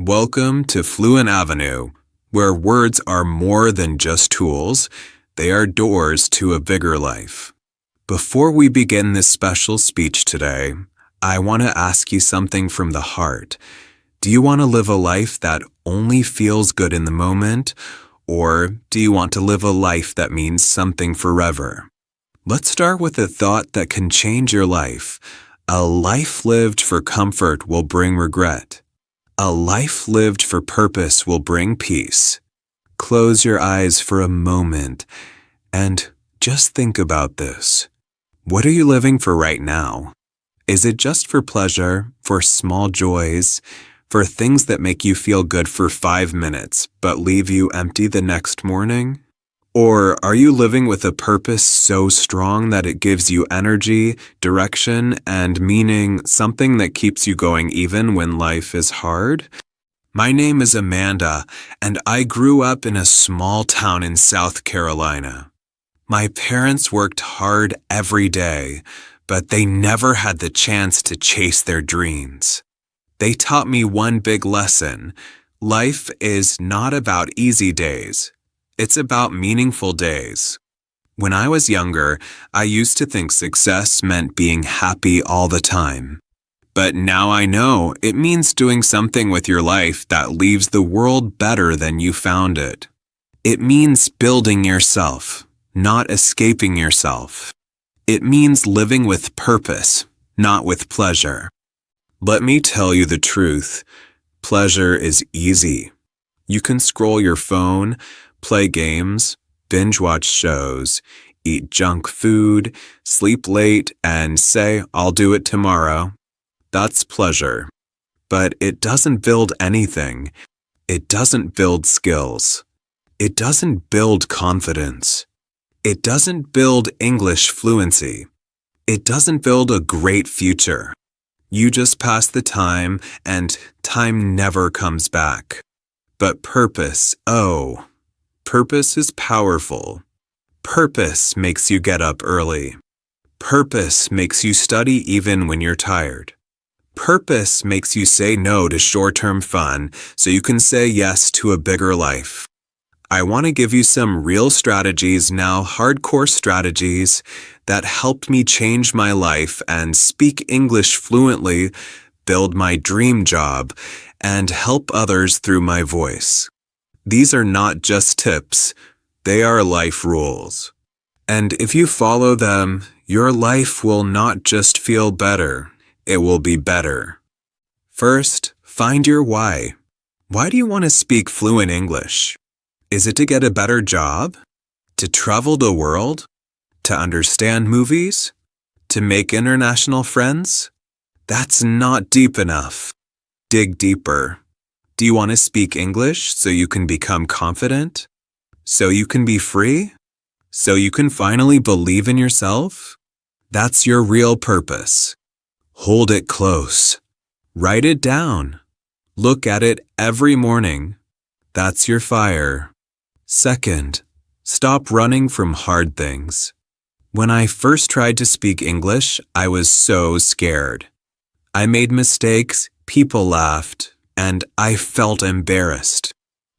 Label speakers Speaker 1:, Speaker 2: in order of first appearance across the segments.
Speaker 1: Welcome to Fluent Avenue, where words are more than just tools, they are doors to a bigger life. Before we begin this special speech today, I want to ask you something from the heart. Do you want to live a life that only feels good in the moment, or do you want to live a life that means something forever? Let's start with a thought that can change your life. A life lived for comfort will bring regret. A life lived for purpose will bring peace. Close your eyes for a moment and just think about this. What are you living for right now? Is it just for pleasure, for small joys, for things that make you feel good for 5 minutes but leave you empty the next morning? Or are you living with a purpose so strong that it gives you energy, direction, and meaning, something that keeps you going even when life is hard? My name is Amanda, and I grew up in a small town in South Carolina. My parents worked hard every day, but they never had the chance to chase their dreams. They taught me one big lesson. Life is not about easy days. It's about meaningful days. When I was younger, I used to think success meant being happy all the time. But now I know it means doing something with your life that leaves the world better than you found it. It means building yourself, not escaping yourself. It means living with purpose, not with pleasure. Let me tell you the truth. Pleasure is easy. You can scroll your phone, play games, binge-watch shows, eat junk food, sleep late, and say, "I'll do it tomorrow." That's pleasure. But it doesn't build anything. It doesn't build skills. It doesn't build confidence. It doesn't build English fluency. It doesn't build a great future. You just pass the time, and time never comes back. But purpose, purpose is powerful. Purpose makes you get up early. Purpose makes you study even when you're tired. Purpose makes you say no to short-term fun so you can say yes to a bigger life. I want to give you some real strategies now, hardcore strategies that helped me change my life and speak English fluently, build my dream job, and help others through my voice. These are not just tips, they are life rules. And if you follow them, your life will not just feel better, it will be better. First, find your why. Why do you want to speak fluent English? Is it to get a better job? To travel the world? To understand movies? To make international friends? That's not deep enough. Dig deeper. Do you want to speak English so you can become confident? So you can be free? So you can finally believe in yourself? That's your real purpose. Hold it close. Write it down. Look at it every morning. That's your fire. Second, stop running from hard things. When I first tried to speak English, I was so scared. I made mistakes, people laughed, and I felt embarrassed.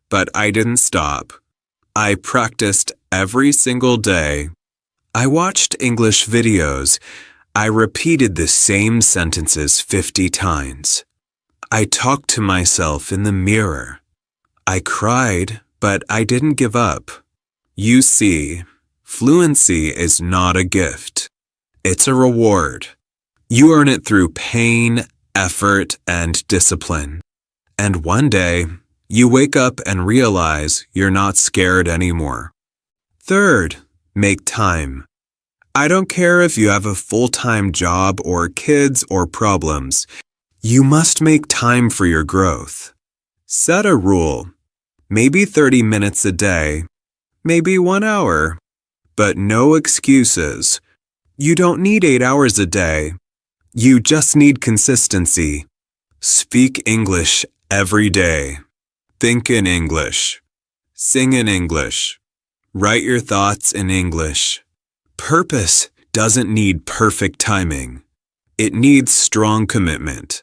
Speaker 1: But I didn't stop. I practiced every single day. I watched English videos. I repeated the same sentences 50 times. I talked to myself in the mirror. I cried, but I didn't give up. You see, fluency is not a gift. It's a reward. You earn it through pain, effort, and discipline. And one day, you wake up and realize you're not scared anymore. Third, make time. I don't care if you have a full-time job or kids or problems. You must make time for your growth. Set a rule. Maybe 30 minutes a day. Maybe 1 hour. But no excuses. You don't need 8 hours a day. You just need consistency. Speak English every day. Think in English. Sing in English. Write your thoughts in English. Purpose doesn't need perfect timing. It needs strong commitment.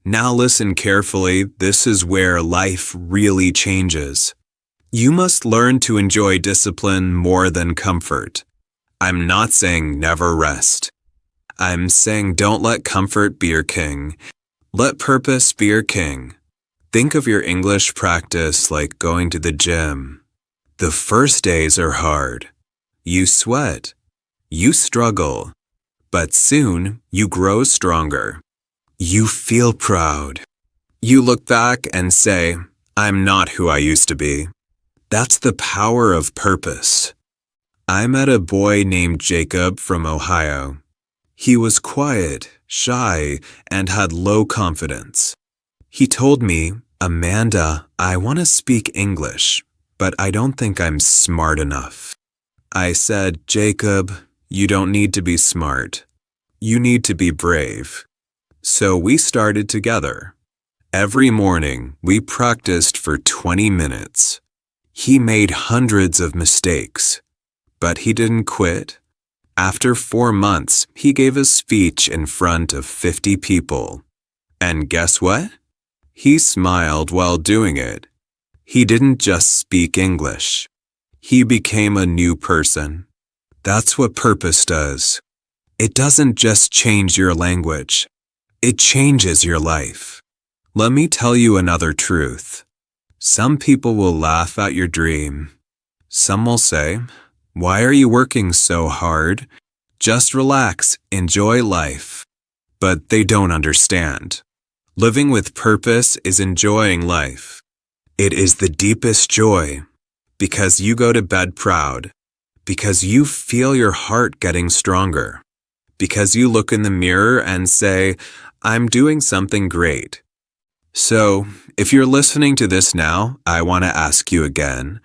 Speaker 1: Now listen carefully, this is where life really changes. You must learn to enjoy discipline more than comfort. I'm not saying never rest. I'm saying don't let comfort be your king. Let purpose be your king. Think of your English practice like going to the gym. The first days are hard. You sweat. You struggle. But soon you grow stronger. You feel proud. You look back and say, I'm not who I used to be. That's the power of purpose. I met a boy named Jacob from Ohio. He was quiet, shy, and had low confidence. He told me, Amanda, I want to speak English, but I don't think I'm smart enough. I said, Jacob, you don't need to be smart. You need to be brave. So we started together. Every morning, we practiced for 20 minutes. He made hundreds of mistakes, but he didn't quit. After 4 months, he gave a speech in front of 50 people. And guess what? He smiled while doing it. He didn't just speak English. He became a new person. That's what purpose does. It doesn't just change your language. It changes your life. Let me tell you another truth. Some people will laugh at your dream. Some will say, why are you working so hard? Just relax, enjoy life. But they don't understand. Living with purpose is enjoying life. It is the deepest joy, because you go to bed proud, because you feel your heart getting stronger, because you look in the mirror and say, I'm doing something great. So, if you're listening to this now, I want to ask you again,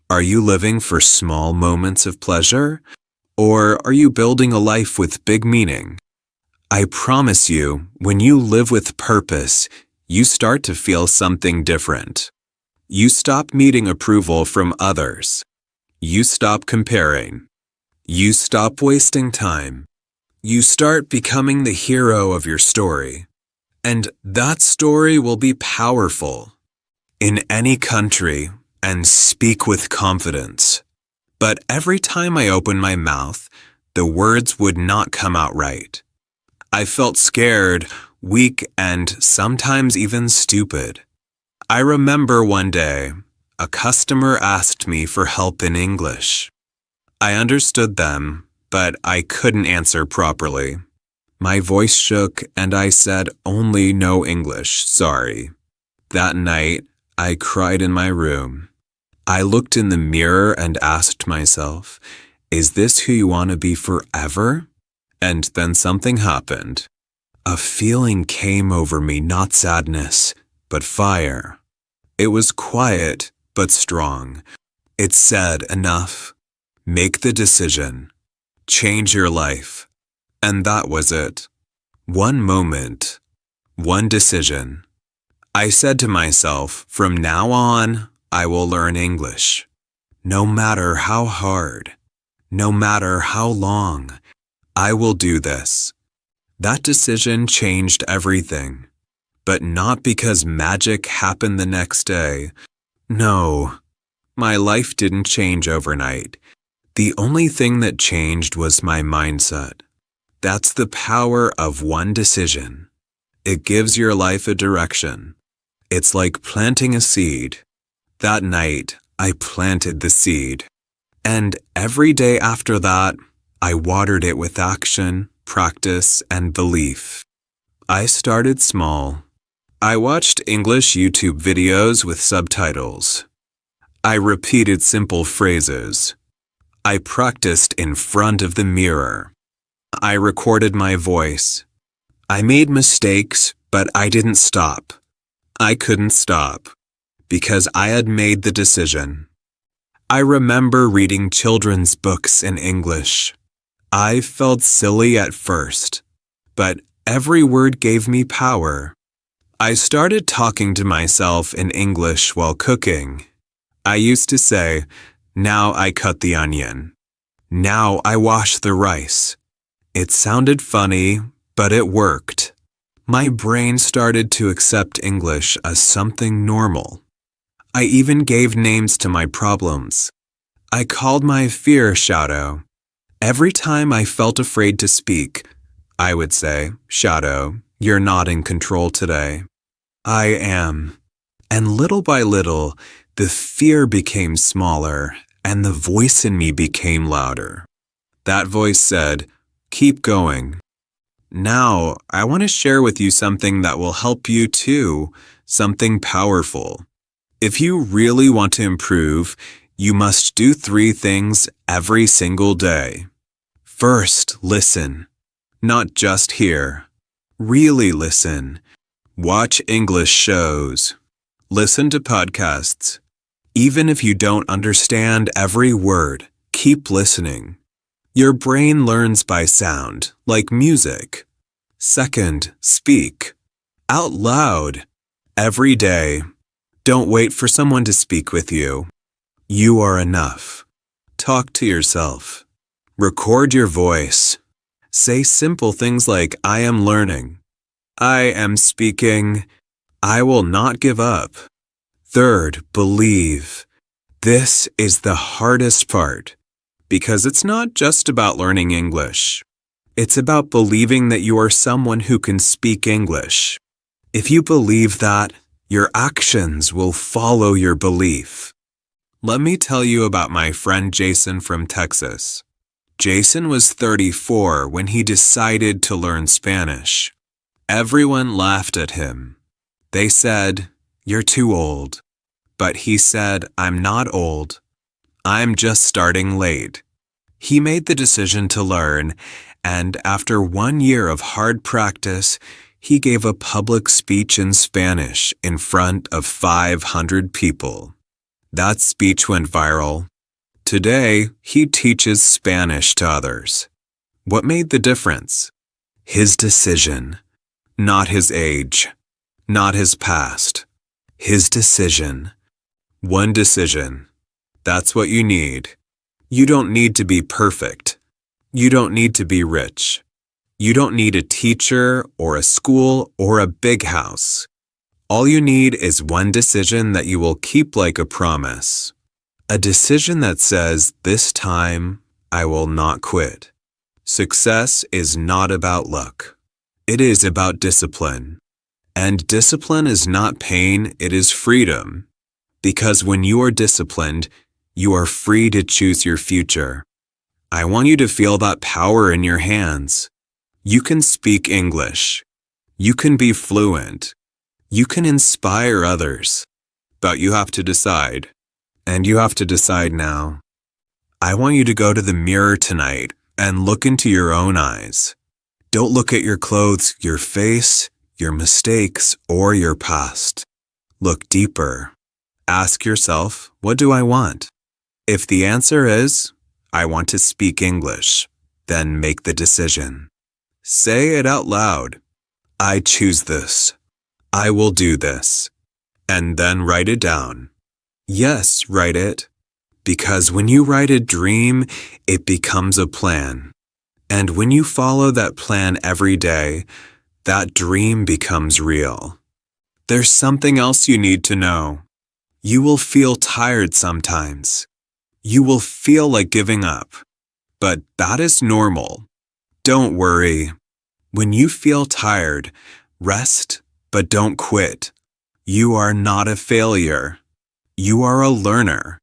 Speaker 1: are you living for small moments of pleasure? Or are you building a life with big meaning? I promise you, when you live with purpose, you start to feel something different. You stop needing approval from others. You stop comparing. You stop wasting time. You start becoming the hero of your story. And that story will be powerful in any country and speak with confidence. But every time I opened my mouth, the words would not come out right. I felt scared, weak, and sometimes even stupid. I remember one day, a customer asked me for help in English. I understood them, but I couldn't answer properly. My voice shook and I said only no English, sorry. That night, I cried in my room. I looked in the mirror and asked myself, is this who you want to be forever? And then something happened. A feeling came over me, not sadness, but fire. It was quiet, but strong. It said enough. Make the decision. Change your life. And that was it. One moment. One decision. I said to myself, from now on, I will learn English. No matter how hard, no matter how long, I will do this. That decision changed everything. But not because magic happened the next day. No, my life didn't change overnight. The only thing that changed was my mindset. That's the power of one decision. It gives your life a direction. It's like planting a seed. That night, I planted the seed. And every day after that, I watered it with action, practice, and belief. I started small. I watched English YouTube videos with subtitles. I repeated simple phrases. I practiced in front of the mirror. I recorded my voice. I made mistakes, but I didn't stop. I couldn't stop, because I had made the decision. I remember reading children's books in English. I felt silly at first, but every word gave me power. I started talking to myself in English while cooking. I used to say, now I cut the onion. Now I wash the rice. It sounded funny, but it worked. My brain started to accept English as something normal. I even gave names to my problems. I called my fear Shadow. Every time I felt afraid to speak, I would say, Shadow, you're not in control today. I am. And little by little, the fear became smaller and the voice in me became louder. That voice said, keep going. Now, I want to share with you something that will help you too, something powerful. If you really want to improve, you must do 3 things every single day. First, listen. Not just hear. Really listen. Watch English shows. Listen to podcasts. Even if you don't understand every word, keep listening. Your brain learns by sound, like music. Second, speak. Out loud. Every day. Don't wait for someone to speak with you. You are enough. Talk to yourself. Record your voice. Say simple things like, I am learning. I am speaking. I will not give up. Third, believe. This is the hardest part, because it's not just about learning English. It's about believing that you are someone who can speak English. If you believe that, your actions will follow your belief. Let me tell you about my friend Jason from Texas. Jason was 34 when he decided to learn Spanish. Everyone laughed at him. They said, "You're too old." But he said, "I'm not old. I'm just starting late." He made the decision to learn, and after 1 year of hard practice, he gave a public speech in Spanish in front of 500 people. That speech went viral. Today, he teaches Spanish to others. What made the difference? His decision, not his age, not his past. His decision. One decision. That's what you need. You don't need to be perfect. You don't need to be rich. You don't need a teacher or a school or a big house. All you need is one decision that you will keep like a promise. A decision that says, this time, I will not quit. Success is not about luck. It is about discipline. And discipline is not pain, it is freedom. Because when you are disciplined, you are free to choose your future. I want you to feel that power in your hands. You can speak English. You can be fluent. You can inspire others. But you have to decide. And you have to decide now. I want you to go to the mirror tonight and look into your own eyes. Don't look at your clothes, your face, your mistakes, or your past. Look deeper. Ask yourself, what do I want? If the answer is, I want to speak English, then make the decision. Say it out loud. I choose this. I will do this. And then write it down. Yes, write it. Because when you write a dream, it becomes a plan. And when you follow that plan every day, that dream becomes real. There's something else you need to know. You will feel tired sometimes. You will feel like giving up. But that is normal. Don't worry. When you feel tired, rest, but don't quit. You are not a failure. You are a learner.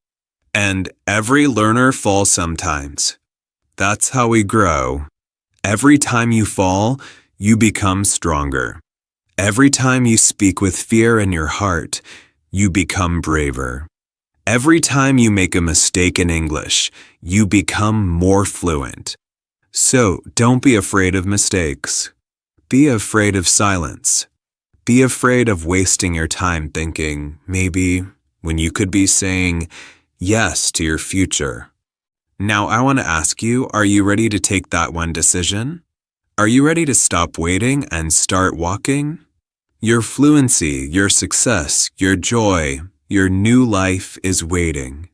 Speaker 1: And every learner falls sometimes. That's how we grow. Every time you fall, you become stronger. Every time you speak with fear in your heart, you become braver. Every time you make a mistake in English, you become more fluent. So don't be afraid of mistakes. Be afraid of silence. Be afraid of wasting your time thinking, maybe, when you could be saying yes to your future. Now I want to ask you, are you ready to take that one decision? Are you ready to stop waiting and start walking? Your fluency, your success, your joy, your new life is waiting.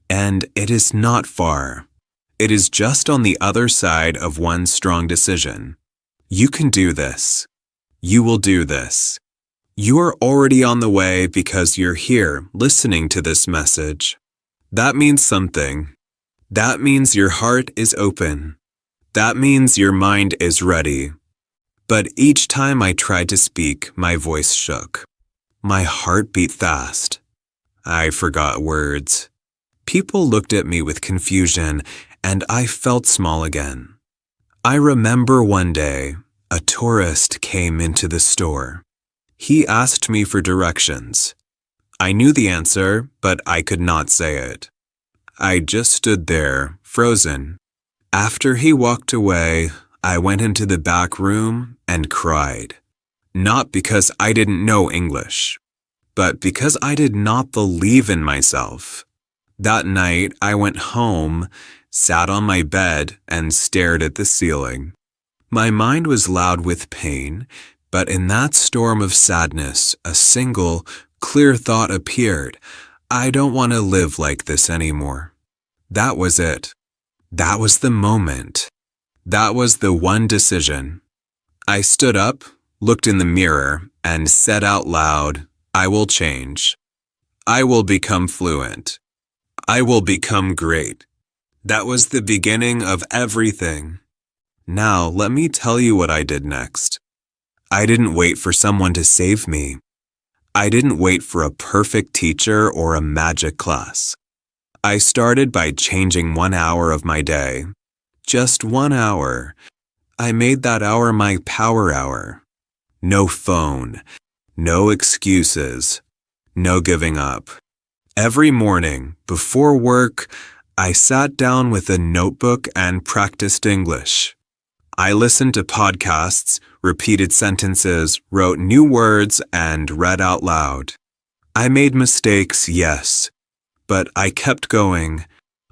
Speaker 1: And it is not far. It is just on the other side of one strong decision. You can do this. You will do this. You are already on the way because you're here listening to this message. That means something. That means your heart is open. That means your mind is ready. But each time I tried to speak, my voice shook. My heart beat fast. I forgot words. People looked at me with confusion, and I felt small again. I remember one day, a tourist came into the store. He asked me for directions. I knew the answer, but I could not say it. I just stood there, frozen. After he walked away, I went into the back room and cried. Not because I didn't know English, but because I did not believe in myself. That night, I went home, sat on my bed, and stared at the ceiling. My mind was loud with pain, but in that storm of sadness, a single, clear thought appeared. I don't want to live like this anymore. That was it. That was the moment. That was the one decision. I stood up, looked in the mirror, and said out loud, I will change. I will become fluent. I will become great. That was the beginning of everything. Now, let me tell you what I did next. I didn't wait for someone to save me. I didn't wait for a perfect teacher or a magic class. I started by changing 1 hour of my day. Just 1 hour. I made that hour my power hour. No phone. No excuses. No giving up. Every morning, before work, I sat down with a notebook and practiced English. I listened to podcasts, repeated sentences, wrote new words, and read out loud. I made mistakes, yes, but I kept going.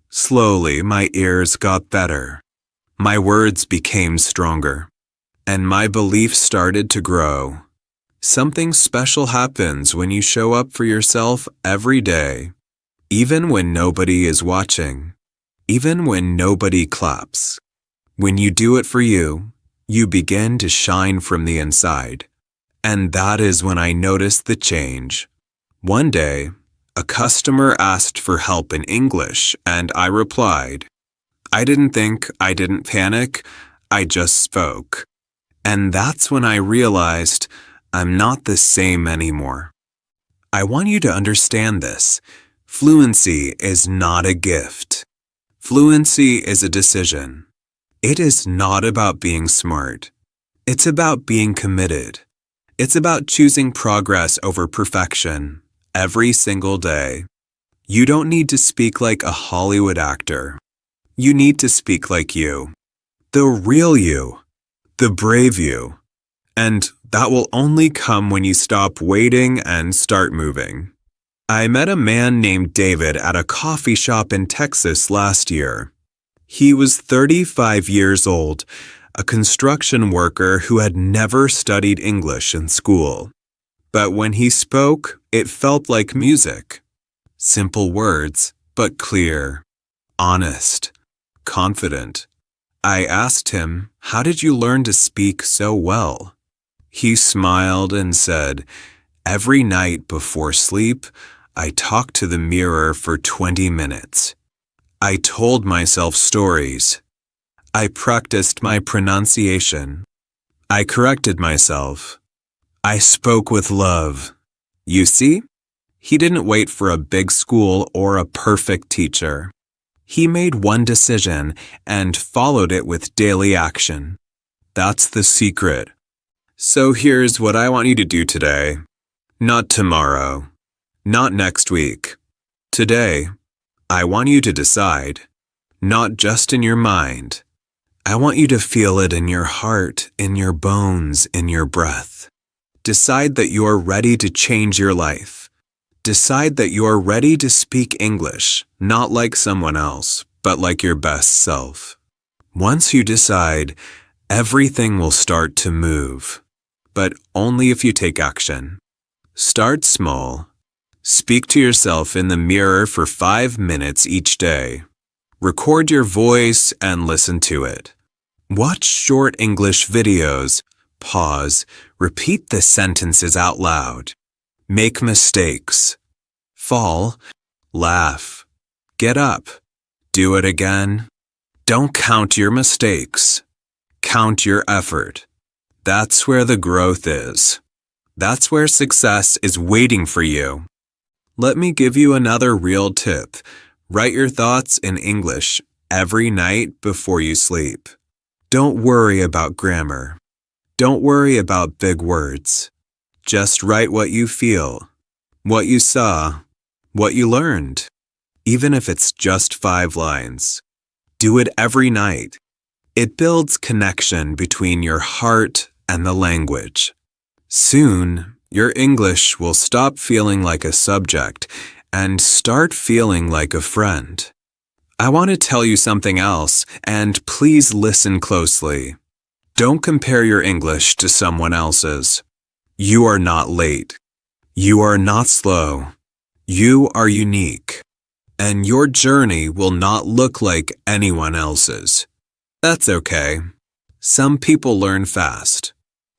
Speaker 1: Slowly, my ears got better. My words became stronger, and my belief started to grow. Something special happens when you show up for yourself every day, even when nobody is watching, even when nobody claps. When you do it for you, you begin to shine from the inside. And that is when I noticed the change. One day, a customer asked for help in English, and I replied. I didn't think, I didn't panic, I just spoke. And that's when I realized I'm not the same anymore. I want you to understand this. Fluency is not a gift. Fluency is a decision. It is not about being smart. It's about being committed. It's about choosing progress over perfection every single day. You don't need to speak like a Hollywood actor. You need to speak like you. The real you. The brave you. And that will only come when you stop waiting and start moving. I met a man named David at a coffee shop in Texas last year. He was 35 years old, a construction worker who had never studied English in school. But when he spoke, it felt like music. Simple words, but clear, honest, confident. I asked him, "How did you learn to speak so well?" He smiled and said, "Every night before sleep, I talked to the mirror for 20 minutes. I told myself stories. I practiced my pronunciation. I corrected myself. I spoke with love." You see? He didn't wait for a big school or a perfect teacher. He made one decision and followed it with daily action. That's the secret. So here's what I want you to do today. Not tomorrow. Not next week. Today. I want you to decide, not just in your mind. I want you to feel it in your heart, in your bones, in your breath. Decide that you're ready to change your life. Decide that you're ready to speak English, not like someone else, but like your best self. Once you decide, everything will start to move, but only if you take action. Start small. Speak to yourself in the mirror for 5 minutes each day. Record your voice and listen to it. Watch short English videos. Pause. Repeat the sentences out loud. Make mistakes. Fall. Laugh. Get up. Do it again. Don't count your mistakes. Count your effort. That's where the growth is. That's where success is waiting for you. Let me give you another real tip. Write your thoughts in English every night before you sleep. Don't worry about grammar. Don't worry about big words. Just write what you feel, what you saw, what you learned. Even if it's just 5 lines. Do it every night. It builds connection between your heart and the language. Soon, your English will stop feeling like a subject and start feeling like a friend. I want to tell you something else, and please listen closely. Don't compare your English to someone else's. You are not late. You are not slow. You are unique. And your journey will not look like anyone else's. That's okay. Some people learn fast.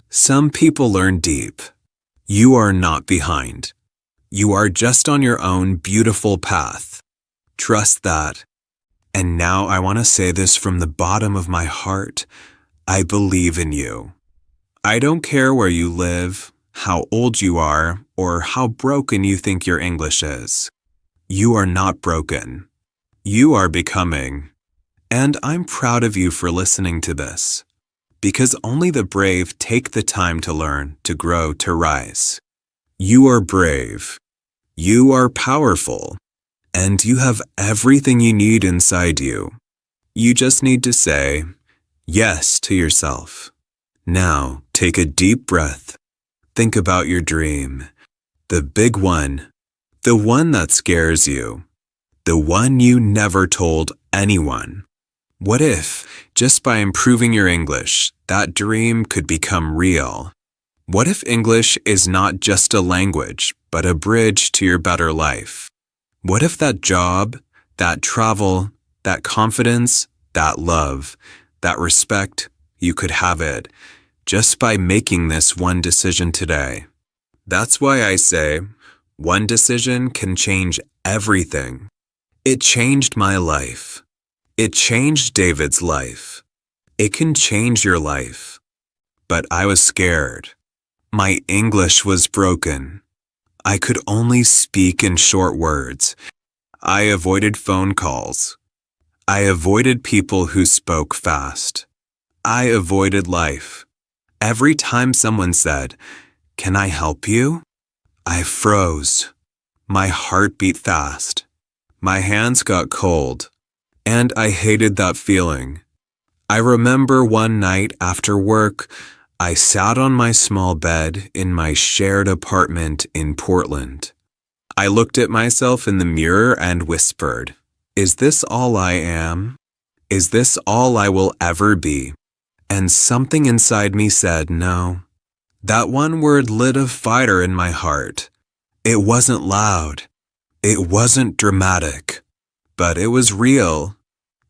Speaker 1: Some people learn deep. You are not behind. You are just on your own beautiful path. Trust that. And now I want to say this from the bottom of my heart. I believe in you. I don't care where you live, how old you are, or how broken you think your English is. You are not broken. You are becoming. And I'm proud of you for listening to this. Because only the brave take the time to learn, to grow, to rise. You are brave. You are powerful. And you have everything you need inside you. You just need to say yes to yourself. Now, take a deep breath. Think about your dream. The big one. The one that scares you. The one you never told anyone. What if, just by improving your English, that dream could become real? What if English is not just a language, but a bridge to your better life? What if that job, that travel, that confidence, that love, that respect, you could have it just by making this one decision today? That's why I say, one decision can change everything. It changed my life. It changed David's life. It can change your life. But I was scared. My English was broken. I could only speak in short words. I avoided phone calls. I avoided people who spoke fast. I avoided life. Every time someone said, "Can I help you?" I froze. My heart beat fast. My hands got cold. And I hated that feeling. I remember one night after work, I sat on my small bed in my shared apartment in Portland. I looked at myself in the mirror and whispered, "Is this all I am? Is this all I will ever be?" And something inside me said no. That one word lit a fire in my heart. It wasn't loud. It wasn't dramatic. But it was real.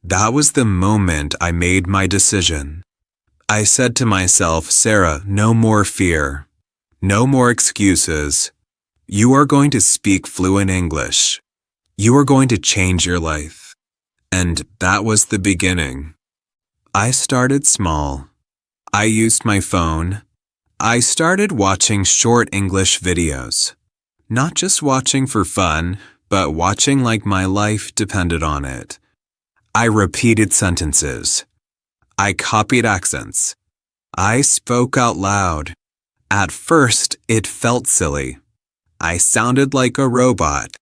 Speaker 1: That was the moment I made my decision. I said to myself, "Sarah, no more fear. No more excuses. You are going to speak fluent English. You are going to change your life." And that was the beginning. I started small. I used my phone. I started watching short English videos. Not just watching for fun, but watching like my life depended on it. I repeated sentences. I copied accents. I spoke out loud. At first, it felt silly. I sounded like a robot,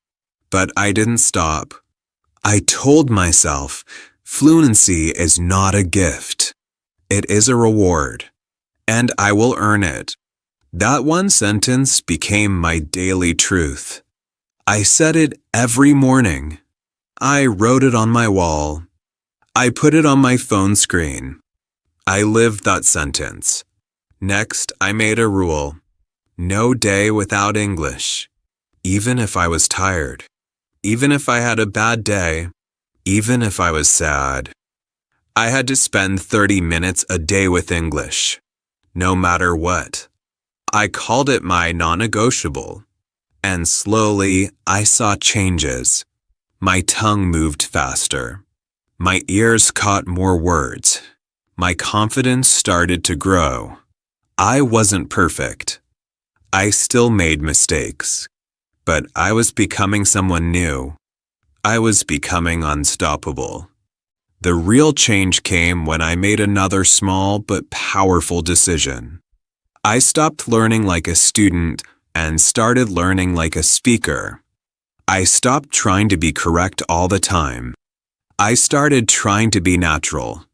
Speaker 1: but I didn't stop. I told myself, fluency is not a gift. It is a reward, and I will earn it. That one sentence became my daily truth. I said it every morning. I wrote it on my wall. I put it on my phone screen. I lived that sentence. Next, I made a rule. No day without English. Even if I was tired. Even if I had a bad day. Even if I was sad. I had to spend 30 minutes a day with English. no matter what. I called it my non-negotiable. And slowly, I saw changes. My tongue moved faster. My ears caught more words. My confidence started to grow. I wasn't perfect. I still made mistakes. But I was becoming someone new. I was becoming unstoppable. The real change came when I made another small but powerful decision. I stopped learning like a student and started learning like a speaker. I stopped trying to be correct all the time. I started trying to be natural.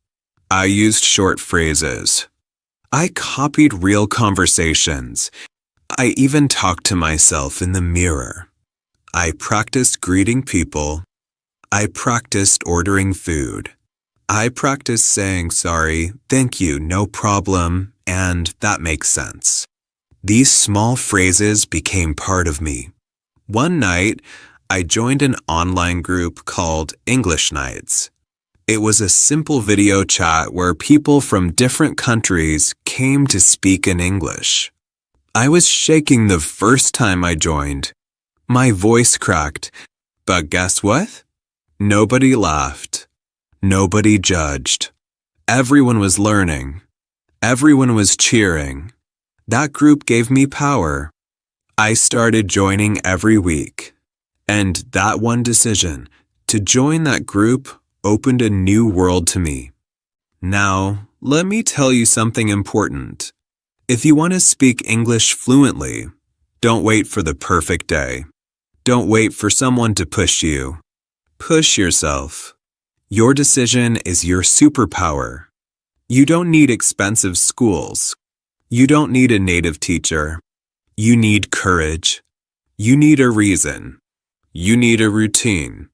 Speaker 1: I used short phrases. I copied real conversations. I even talked to myself in the mirror. I practiced greeting people. I practiced ordering food. I practiced saying sorry, thank you, no problem, and that makes sense. These small phrases became part of me. One night, I joined an online group called English Nights. It was a simple video chat where people from different countries came to speak in English. I was shaking the first time I joined. My voice cracked. But guess what? Nobody laughed. Nobody judged. Everyone was learning. Everyone was cheering. That group gave me power. I started joining every week. And that one decision, to join that group, opened a new world to me. Now, let me tell you something important. If you want to speak English fluently, don't wait for the perfect day. Don't wait for someone to push you. Push yourself. Your decision is your superpower. You don't need expensive schools. You don't need a native teacher. You need courage. You need a reason. You need a routine.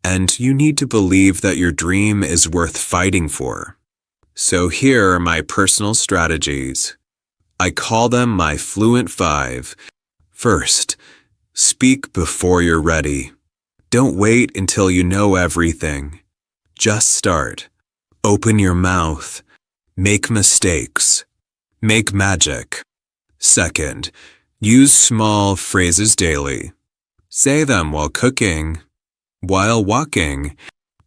Speaker 1: And you need to believe that your dream is worth fighting for. So here are my personal strategies. I call them my Fluent 5. First, speak before you're ready. Don't wait until you know everything. Just start. Open your mouth. Make mistakes. Make magic. Second, use small phrases daily. Say them while cooking, while walking,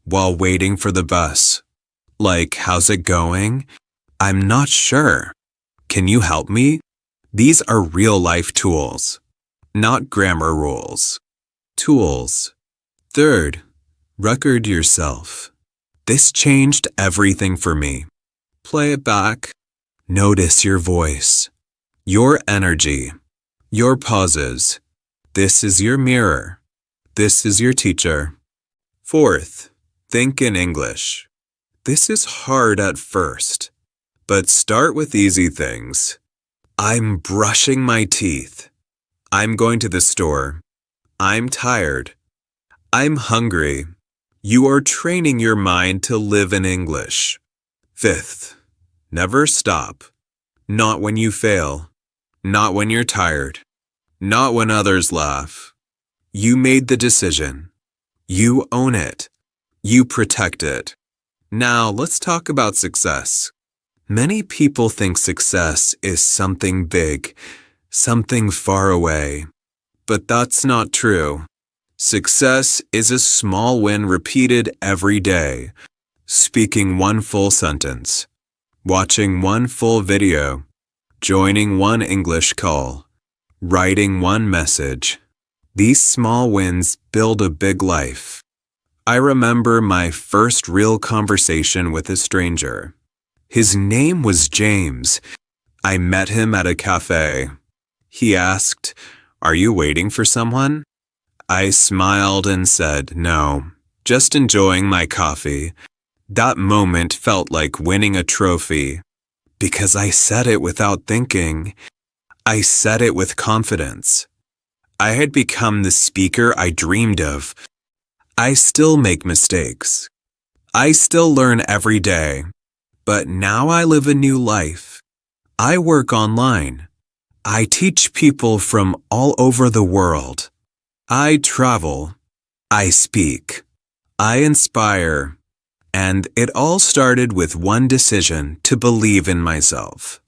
Speaker 1: while waiting for the bus. Like, how's it going? I'm not sure. Can you help me? These are real-life tools, not grammar rules. Tools. Third, record yourself. This changed everything for me. Play it back. Notice your voice, your energy, your pauses. This is your mirror. This is your teacher. Fourth, think in English. This is hard at first, but start with easy things. I'm brushing my teeth. I'm going to the store. I'm tired. I'm hungry. You are training your mind to live in English. Fifth, never stop. Not when you fail. Not when you're tired. Not when others laugh. You made the decision. You own it. You protect it. Now let's talk about success. Many people think success is something big, something far away. But that's not true. Success is a small win repeated every day. Speaking one full sentence. Watching one full video. Joining one English call. Writing one message. These small wins build a big life. I remember my first real conversation with a stranger. His name was James. I met him at a cafe. He asked, "Are you waiting for someone?" I smiled and said, "No, just enjoying my coffee." That moment felt like winning a trophy. Because I said it without thinking. I said it with confidence. I had become the speaker I dreamed of. I still make mistakes. I still learn every day. But now I live a new life. I work online. I teach people from all over the world. I travel. I speak. I inspire. And it all started with one decision to believe in myself.